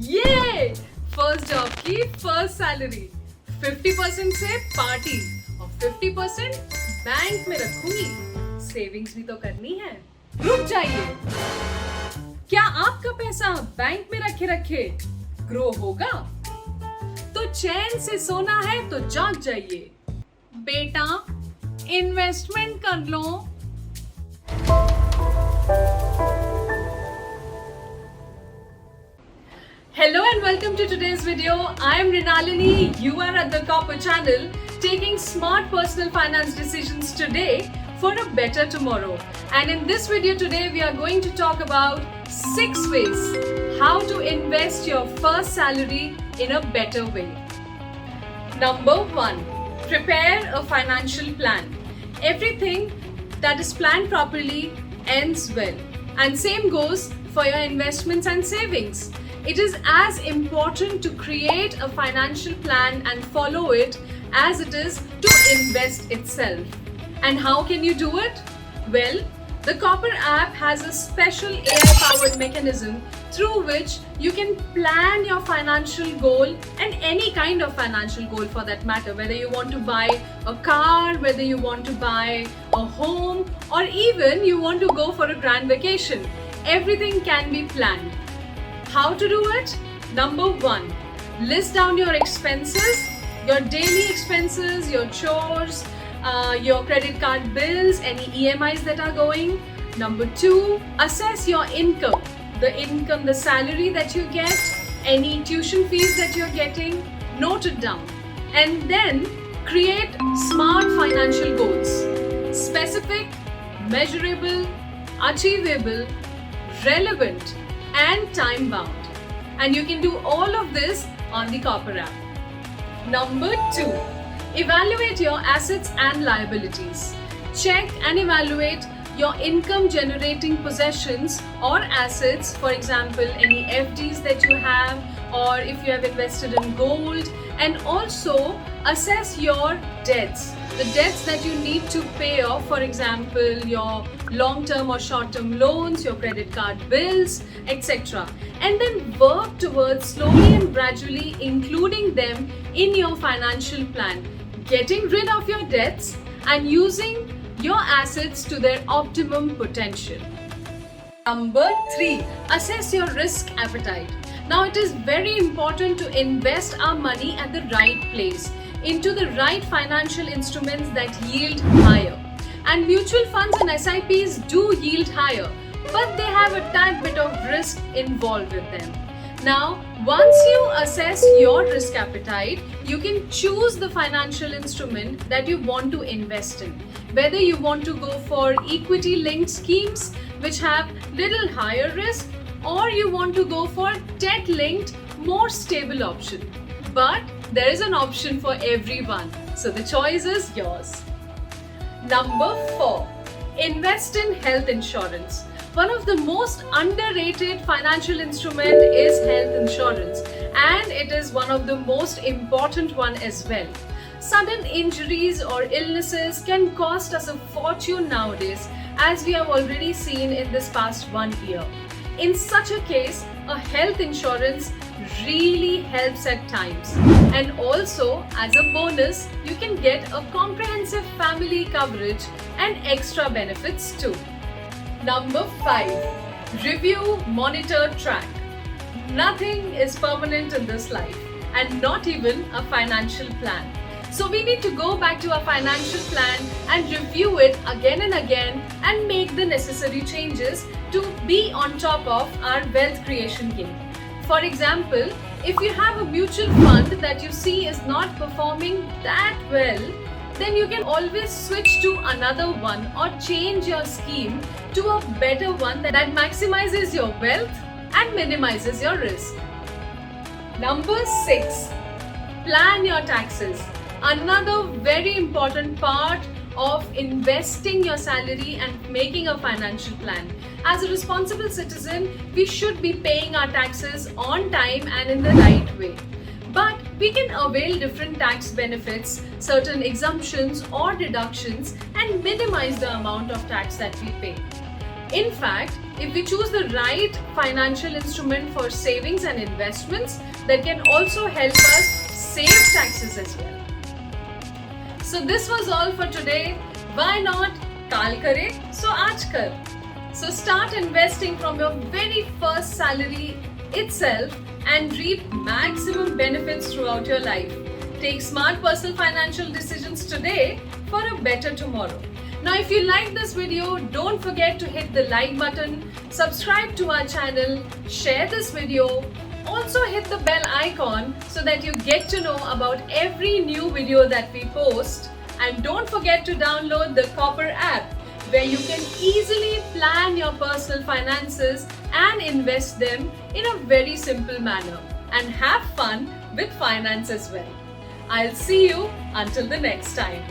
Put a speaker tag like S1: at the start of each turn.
S1: ये first job की first salary 50% से पार्टी और 50% बैंक में रखूंगी। सेविंग्स भी तो करनी है। रुक जाइए, क्या आपका पैसा बैंक में रखे रखे ग्रो होगा? तो चैन से सोना है तो जाग जाइए बेटा, इन्वेस्टमेंट कर लो। Hello and welcome to today's video. I am Rinalini. You are at the Copper channel, taking smart personal finance decisions today for a better tomorrow. And in this video today, we are going to talk about 6 ways how to invest your first salary in a better way. Number 1, prepare a financial plan. Everything that is planned properly ends well. And same goes for your investments and savings. It is as important to create a financial plan and follow it as it is to invest itself. And how can you do it? Well, the Copper app has a special AI-powered mechanism through which you can plan your financial goal and any kind of financial goal for that matter, whether you want to buy a car, whether you want to buy a home, or even you want to go for a grand vacation. Everything can be planned. How to do it? Number 1, list down your expenses, your daily expenses, your chores, your credit card bills, any EMIs that are going. Number 2, assess your income, the salary that you get, any tuition fees that you're getting, note it down. And then create smart financial goals, specific, measurable, achievable, relevant, and time bound. And you can do all of this on the Copper app. Number 2, evaluate your assets and liabilities. Check and evaluate your income generating possessions or assets, for example, any FDs that you have, or if you have invested in gold, and also assess your debts. The debts that you need to pay off, for example, your long-term or short-term loans, your credit card bills, etc. And then work towards slowly and gradually including them in your financial plan, getting rid of your debts and using your assets to their optimum potential. Number 3, assess your risk appetite. Now it is very important to invest our money at the right place, into the right financial instruments that yield higher. And mutual funds and SIPs do yield higher, but they have a tad bit of risk involved with them. Now, once you assess your risk appetite, you can choose the financial instrument that you want to invest in. Whether you want to go for equity linked schemes which have little higher risk, or you want to go for debt linked, more stable option. But there is an option for everyone, so the choice is yours. Number 4, invest in health insurance. One of the most underrated financial instrument is health insurance, and it is one of the most important one as well. Sudden injuries or illnesses can cost us a fortune nowadays, as we have already seen in this past 1 year. In such a case, a health insurance really helps at times. And also, as a bonus, you can get a comprehensive family coverage and extra benefits too. Number 5, review, monitor, track. Nothing is permanent in this life, and not even a financial plan. So we need to go back to our financial plan and review it again and again and make the necessary changes to be on top of our wealth creation game. For example, if you have a mutual fund that you see is not performing that well, then you can always switch to another one or change your scheme to a better one that maximizes your wealth and minimizes your risk. Number 6, plan your taxes. Another very important part of investing your salary and making a financial plan. As a responsible citizen, we should be paying our taxes on time and in the right way. But we can avail different tax benefits, certain exemptions or deductions, and minimize the amount of tax that we pay. In fact, if we choose the right financial instrument for savings and investments, that can also help us save taxes as well. So this was all for today. Why not? Kaal kare, so aaj kar. So start investing from your very first salary itself and reap maximum benefits throughout your life. Take smart personal financial decisions today for a better tomorrow. Now, if you like this video, don't forget to hit the like button, subscribe to our channel, share this video, also hit the bell icon so that you get to know about every new video that we post. And don't forget to download the Copper app, where you can easily plan your personal finances and invest them in a very simple manner and have fun with finance as well. I'll see you until the next time.